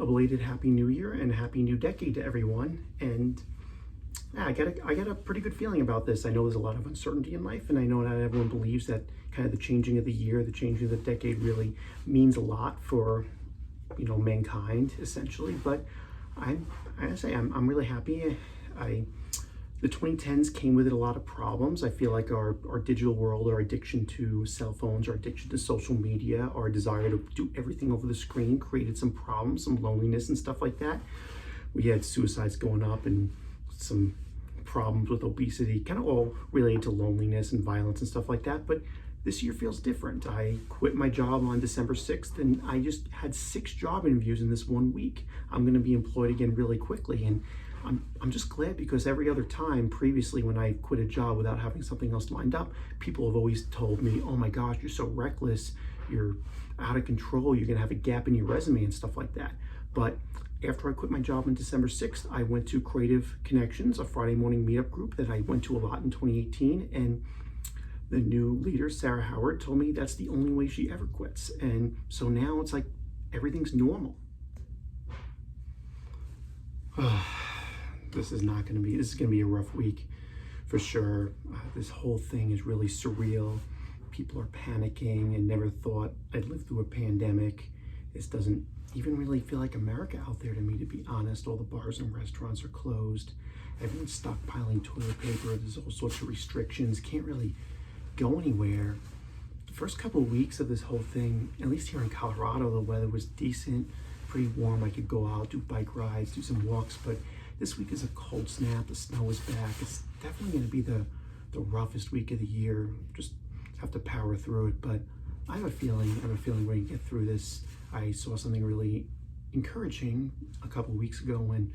a belated Happy New Year and Happy New Decade to everyone. And yeah, I got a pretty good feeling about this. I know there's a lot of uncertainty in life, and I know not everyone believes that kind of the changing of the year, the changing of the decade really means a lot for, mankind, essentially. But I gotta say, I'm really happy. The 2010s came with it a lot of problems. I feel like our digital world, our addiction to cell phones, our addiction to social media, our desire to do everything over the screen created some problems, some loneliness and stuff like that. We had suicides going up and some problems with obesity, kind of all related to loneliness and violence and stuff like that. But this year feels different. I quit my job on December 6th, and I just had 6 job interviews in this one week. I'm going to be employed again really quickly, and I'm just glad, because every other time previously when I quit a job without having something else lined up, people have always told me, oh my gosh, you're so reckless, you're out of control, you're going to have a gap in your resume and stuff like that. But after I quit my job on December 6th, I went to Creative Connections, a Friday morning meetup group that I went to a lot in 2018. And the new leader, Sarah Howard, told me that's the only way she ever quits. And so now it's like everything's normal. This is going to be a rough week for sure. This whole thing is really surreal. People are panicking and never thought I'd live through a pandemic. This doesn't even really feel like America out there to me, to be honest. All the bars and restaurants are closed. Everyone's stockpiling toilet paper. There's all sorts of restrictions. Can't really go anywhere. The first couple of weeks of this whole thing, at least here in Colorado, the weather was decent, pretty warm. I could go out, do bike rides, do some walks, but this week is a cold snap. The snow is back. It's definitely going to be the roughest week of the year. Just have to power through it. But I have a feeling we're going to get through this. I saw something really encouraging a couple of weeks ago when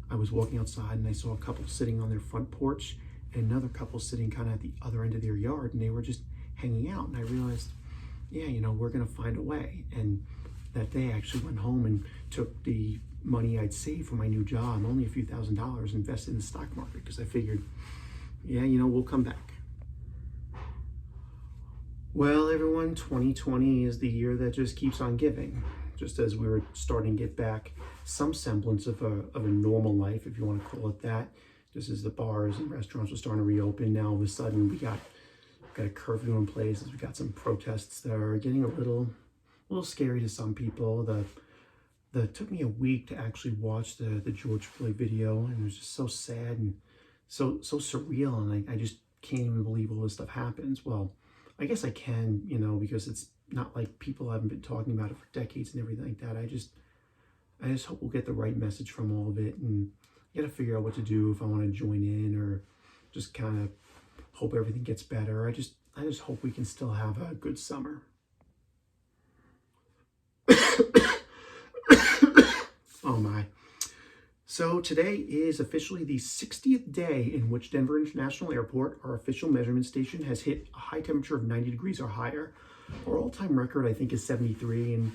I was walking outside, and I saw a couple sitting on their front porch and another couple sitting kind of at the other end of their yard, and they were just hanging out. And I realized, yeah, we're going to find a way. And that day I actually went home and took the money I'd saved for my new job, only a few $1,000s, invested in the stock market, because I figured, yeah, we'll come back. Well, everyone, 2020 is the year that just keeps on giving. Just as we were starting to get back some semblance of a normal life, if you want to call it that, just as the bars and restaurants were starting to reopen, now all of a sudden we got a curfew in place. We got some protests that are getting a little scary to some people. It took me a week to actually watch the George Floyd video, and it was just so sad and so surreal, and I just can't even believe all this stuff happens. Well, I guess I can, because it's not like people haven't been talking about it for decades and everything like that. I just hope we'll get the right message from all of it, and I gotta figure out what to do, if I want to join in or just kind of hope everything gets better. I just hope we can still have a good summer. Oh my. So today is officially the 60th day in which Denver International Airport, our official measurement station, has hit a high temperature of 90 degrees or higher. Our all-time record, I think, is 73, and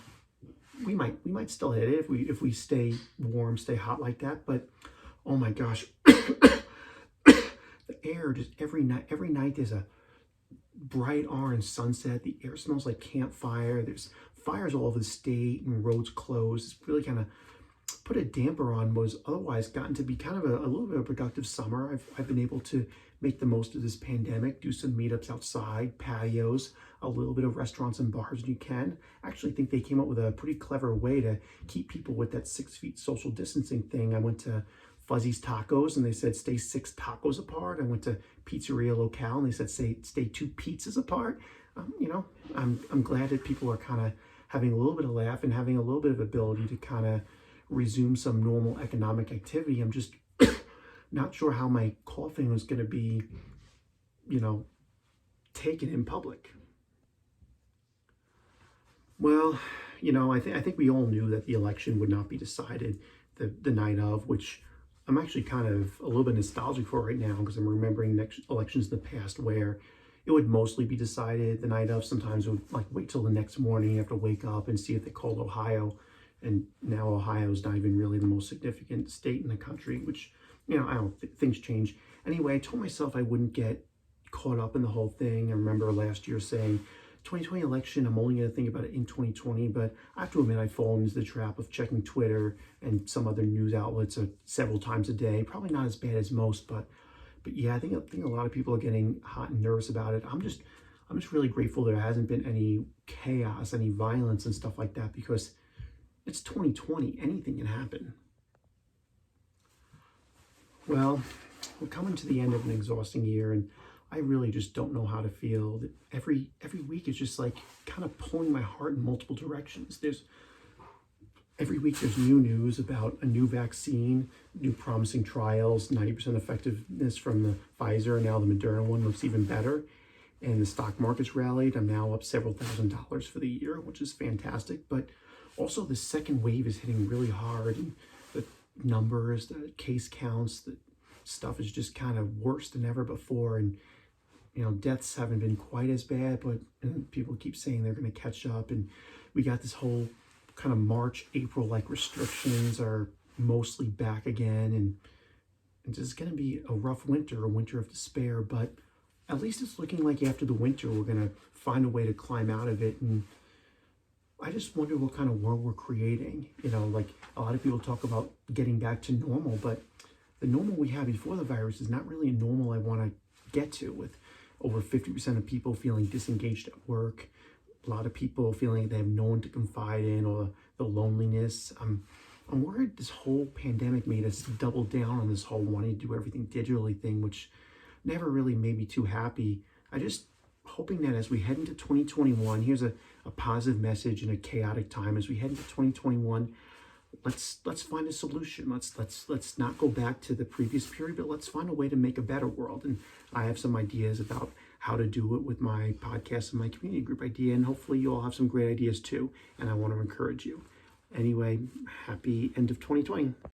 we might still hit it if we stay warm, stay hot like that. But oh my gosh, the air, just every night there's a bright orange sunset. The air smells like campfire. There's fires all over the state and roads closed. It's really kind of put a damper on what has otherwise gotten to be kind of a little bit of a productive summer. I've been able to make the most of this pandemic, do some meetups outside, patios, a little bit of restaurants and bars when you can. I actually think they came up with a pretty clever way to keep people with that 6 feet social distancing thing. I went to Fuzzy's Tacos, and they said stay 6 tacos apart. I went to Pizzeria Locale, and they said stay 2 pizzas apart. I'm glad that people are kind of having a little bit of laugh and having a little bit of ability to kind of resume some normal economic activity. I'm just not sure how my coughing was going to be, taken in public. Well, I think we all knew that the election would not be decided the night of, which I'm actually kind of a little bit nostalgic for right now, because I'm remembering elections in the past where it would mostly be decided the night of. Sometimes it would wait till the next morning. You have to wake up and see if they called Ohio. And now Ohio is not even really the most significant state in the country, which, I don't think things change. Anyway, I told myself I wouldn't get caught up in the whole thing. I remember last year saying 2020 election, I'm only going to think about it in 2020, but I have to admit I've fallen into the trap of checking Twitter and some other news outlets several times a day. Probably not as bad as most, but yeah, I think a lot of people are getting hot and nervous about it. I'm just really grateful there hasn't been any chaos, any violence and stuff like that, because it's 2020. Anything can happen. Well, we're coming to the end of an exhausting year, and I really just don't know how to feel. Every week is just like kind of pulling my heart in multiple directions. Every week there's new news about a new vaccine, new promising trials, 90% effectiveness from the Pfizer, and now the Moderna one looks even better. And the stock market's rallied. I'm now up several $1,000s for the year, which is fantastic. But also the second wave is hitting really hard, and the numbers, the case counts, the stuff is just kind of worse than ever before. And deaths haven't been quite as bad, but people keep saying they're going to catch up. And we got this whole kind of March, April like restrictions are mostly back again, and it's going to be a rough winter, a winter of despair. But at least it's looking like after the winter we're going to find a way to climb out of it. And I just wonder what kind of world we're creating. Like a lot of people talk about getting back to normal, but the normal we had before the virus is not really a normal I want to get to, with over 50% of people feeling disengaged at work, a lot of people feeling they have no one to confide in, or the loneliness. I'm worried this whole pandemic made us double down on this whole wanting to do everything digitally thing, which never really made me too happy. I just hoping that as we head into 2021, here's a positive message in a chaotic time. As we head into 2021, let's find a solution. Let's not go back to the previous period, but let's find a way to make a better world. And I have some ideas about how to do it with my podcast and my community group idea, and hopefully you all have some great ideas too, and I want to encourage you. Anyway, happy end of 2020.